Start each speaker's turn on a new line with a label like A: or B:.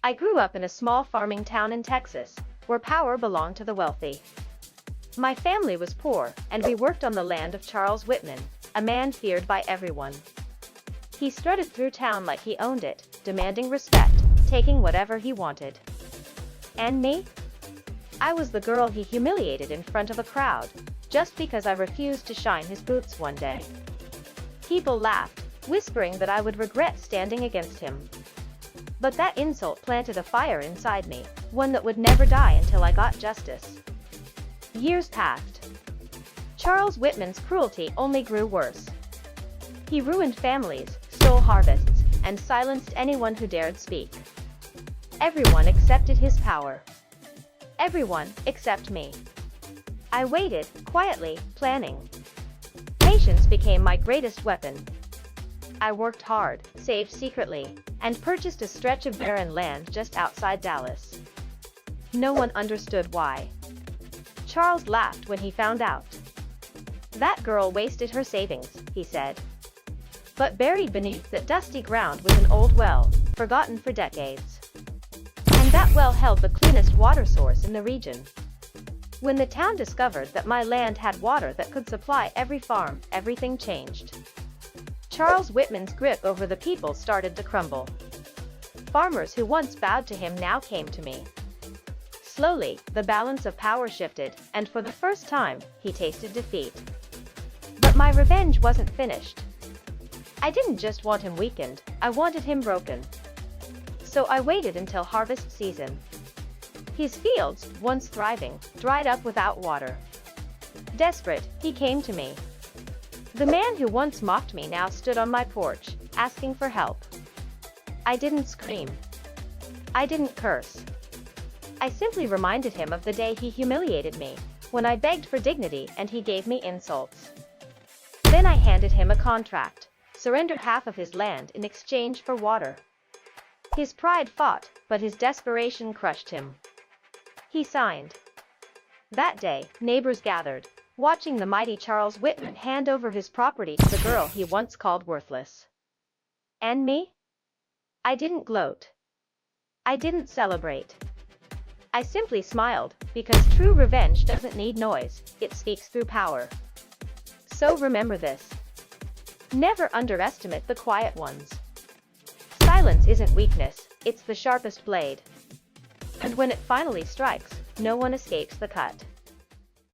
A: I grew up in a small farming town in Texas, where power belonged to the wealthy. My family was poor, and we worked on the land of Charles Whitman, a man feared by everyone. He strutted through town like he owned it, demanding respect, taking whatever he wanted. And me? I was the girl he humiliated in front of a crowd, just because I refused to shine his boots one day. People laughed, whispering that I would regret standing against him. But that insult planted a fire inside me, one that would never die until I got justice. Years passed. Charles Whitman's cruelty only grew worse. He ruined families, stole harvests, and silenced anyone who dared speak. Everyone accepted his power. Everyone, except me. I waited, quietly, planning. Patience became my greatest weapon. I worked hard, saved secretly, and purchased a stretch of barren land just outside Dallas. No one understood why. Charles laughed when he found out. "That girl wasted her savings," he said. But buried beneath that dusty ground was an old well, forgotten for decades. And that well held the cleanest water source in the region. When the town discovered that my land had water that could supply every farm, everything changed. Charles Whitman's grip over the people started to crumble. Farmers who once bowed to him now came to me. Slowly, the balance of power shifted, and for the first time, he tasted defeat. But my revenge wasn't finished. I didn't just want him weakened, I wanted him broken. So I waited until harvest season. His fields, once thriving, dried up without water. Desperate, he came to me. The man who once mocked me now stood on my porch, asking for help. I didn't scream. I didn't curse. I simply reminded him of the day he humiliated me, when I begged for dignity and he gave me insults. Then I handed him a contract, surrendered half of his land in exchange for water. His pride fought, but his desperation crushed him. He signed. That day, neighbors gathered, watching the mighty Charles Whitman hand over his property to the girl he once called worthless. And me? I didn't gloat. I didn't celebrate. I simply smiled, because true revenge doesn't need noise, it speaks through power. So remember this. Never underestimate the quiet ones. Silence isn't weakness, it's the sharpest blade. And when it finally strikes, no one escapes the cut.